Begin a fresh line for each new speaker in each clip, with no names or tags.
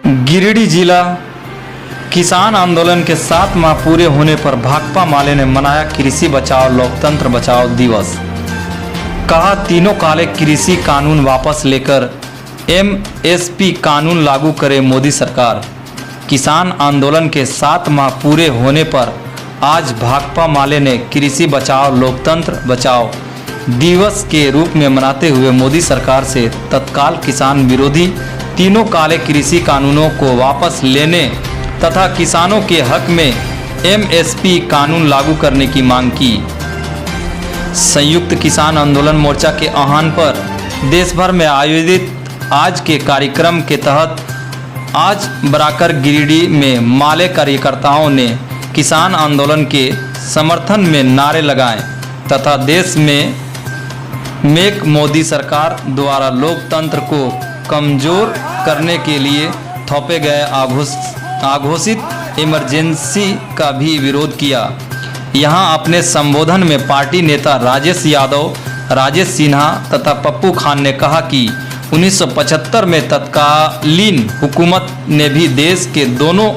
गिरिडीह जिला किसान आंदोलन के 7 माह पूरे होने पर भाकपा माले ने मनाया कृषि बचाओ लोकतंत्र बचाओ दिवस। कहा तीनों काले कृषि कानून वापस लेकर एमएसपी कानून लागू करे मोदी सरकार। किसान आंदोलन के 7 माह पूरे होने पर आज भाकपा माले ने कृषि बचाओ लोकतंत्र बचाओ दिवस के रूप में मनाते हुए मोदी सरकार से तत्काल किसान विरोधी तीनों काले कृषि कानूनों को वापस लेने तथा किसानों के हक में एमएसपी कानून लागू करने की मांग की। संयुक्त किसान आंदोलन मोर्चा के आह्वान पर देश भर में आयोजित आज के कार्यक्रम के तहत आज बराकर गिरिडीह में माले कार्यकर्ताओं ने किसान आंदोलन के समर्थन में नारे लगाए तथा देश में मेक मोदी सरकार द्वारा लोकतंत्र को कमजोर करने के लिए थोपे गए अघोषित इमरजेंसी का भी विरोध किया। यहां अपने संबोधन में पार्टी नेता राजेश यादव, राजेश सिन्हा तथा पप्पू खान ने कहा कि 1975 में तत्कालीन हुकूमत ने भी देश के दोनों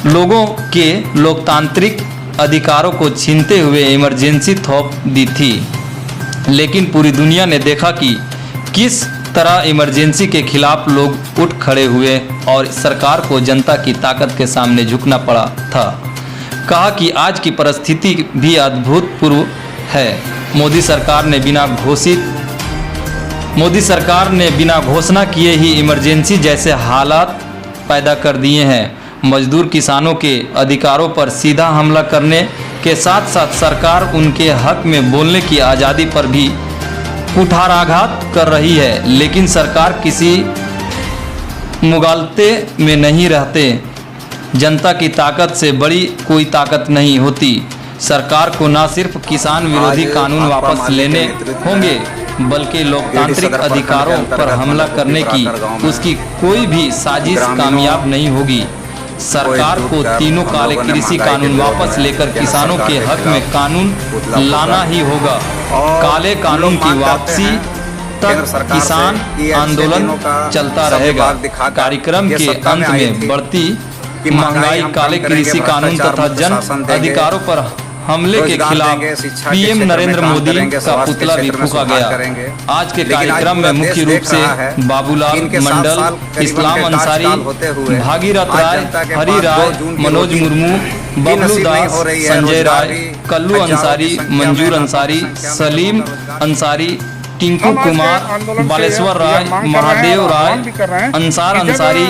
लोगों के लोकतांत्रिक अधिकारों को छीनते हुए इमरजेंसी थोप दी थी, लेकिन पूरी दुनिया ने देखा कि किस तरह इमरजेंसी के खिलाफ लोग उठ खड़े हुए और सरकार को जनता की ताकत के सामने झुकना पड़ा था। कहा कि आज की परिस्थिति भी अभूतपूर्व है। मोदी सरकार ने बिना घोषणा किए ही इमरजेंसी जैसे हालात पैदा कर दिए हैं। मजदूर किसानों के अधिकारों पर सीधा हमला करने के साथ साथ सरकार उनके हक में बोलने की आज़ादी पर भी कुठाराघात कर रही है, लेकिन सरकार किसी मुगालते में नहीं रहते। जनता की ताकत से बड़ी कोई ताकत नहीं होती। सरकार को न सिर्फ किसान विरोधी कानून वापस लेने होंगे बल्कि लोकतांत्रिक अधिकारों पर हमला करने की उसकी कोई भी साजिश कामयाब नहीं होगी। सरकार को तीनों काले कृषि कानून वापस लेकर किसानों के हक में कानून लाना ही होगा। काले कानून की वापसी तक किसान आंदोलन चलता रहेगा। कार्यक्रम के अंत में बढ़ती महंगाई, काले कृषि कानून तथा जन अधिकारों पर हमले के खिलाफ पीएम नरेंद्र मोदी का पुतला भी फूंका गया। आज के कार्यक्रम में मुख्य रूप से बाबूलाल मंडल, इस्लाम अंसारी, भागीरथ राय, हरि राय, मनोज मुर्मू, बबलू दास, संजय राय, कल्लू अंसारी, मंजूर अंसारी, सलीम अंसारी, टिंकू कुमार, बालेश्वर राय, महादेव राय, अंसार अंसारी,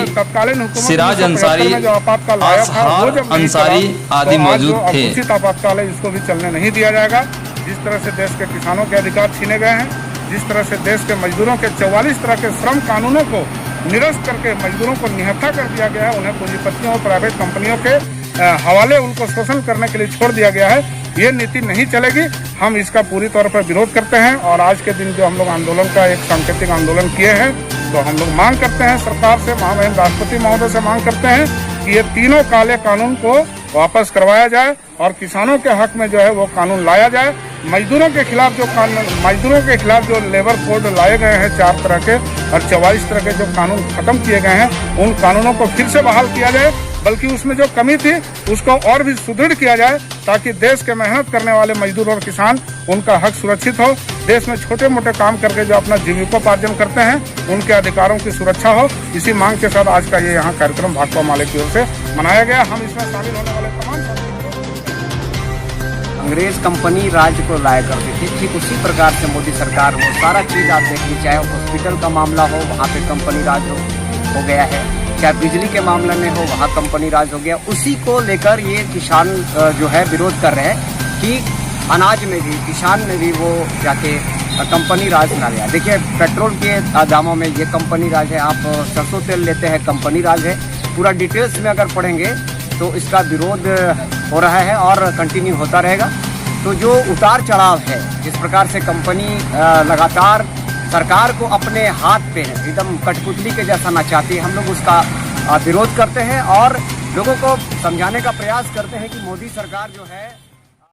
सिराज अंसारी, असहार अंसारी आदि मौजूद थे।
आपातकाल है, इसको भी चलने नहीं दिया जाएगा। जिस तरह से देश के किसानों के अधिकार छीने गए हैं, जिस तरह से देश के मजदूरों के 44 तरह के श्रम कानूनों को निरस्त करके मजदूरों को निहत्था कर दिया गया है, उन्हें पूंजीपतियों और प्राइवेट कंपनियों के हवाले उनको शोषण करने के लिए छोड़ दिया गया है, ये नीति नहीं चलेगी। हम इसका पूरी तौर पर विरोध करते हैं और आज के दिन जो हम लोग आंदोलन का एक सांकेतिक आंदोलन किए हैं, तो हम लोग मांग करते हैं सरकार से, महामहिम राष्ट्रपति महोदय से मांग करते हैं कि ये तीनों काले कानून को वापस करवाया जाए और किसानों के हक में जो है वो कानून लाया जाए। मजदूरों के खिलाफ जो लेबर कोड लाए गए हैं 4 तरह के और 44 तरह के जो कानून खत्म किए गए हैं, उन कानूनों को फिर से बहाल किया जाए, बल्कि उसमें जो कमी थी उसको और भी सुदृढ़ किया जाए ताकि देश के मेहनत करने वाले मजदूर और किसान उनका हक सुरक्षित हो। देश में छोटे मोटे काम करके जो अपना जीविकोपार्जन करते हैं उनके अधिकारों की सुरक्षा हो। इसी मांग के साथ आज का ये यहाँ कार्यक्रम भाकपा माले की ओर से मनाया गया। हम इसमें शामिल होने वाले तमाम
अंग्रेज कंपनी राज्य को लाया करती थी, ठीक उसी प्रकार से मोदी सरकार वो सारा चीज़ आप देखिए, चाहे हॉस्पिटल का मामला हो वहाँ पे कंपनी राज हो गया है, चाहे बिजली के मामले में हो वहाँ कंपनी राज हो गया। उसी को लेकर ये किसान जो है विरोध कर रहे हैं कि अनाज में भी, किसान में भी वो जाके कंपनी राज ना लिया। देखिए पेट्रोल के दामों में ये कंपनी राज है, आप सरसों तेल लेते हैं कंपनी राज है। पूरा डिटेल्स में अगर पढ़ेंगे तो इसका विरोध हो रहा है और कंटिन्यू होता रहेगा। तो जो उतार चढ़ाव है, जिस प्रकार से कंपनी लगातार सरकार को अपने हाथ पे एकदम कठपुतली के जैसा नचाती है, हम लोग उसका विरोध करते हैं और लोगों को समझाने का प्रयास करते हैं कि मोदी सरकार जो है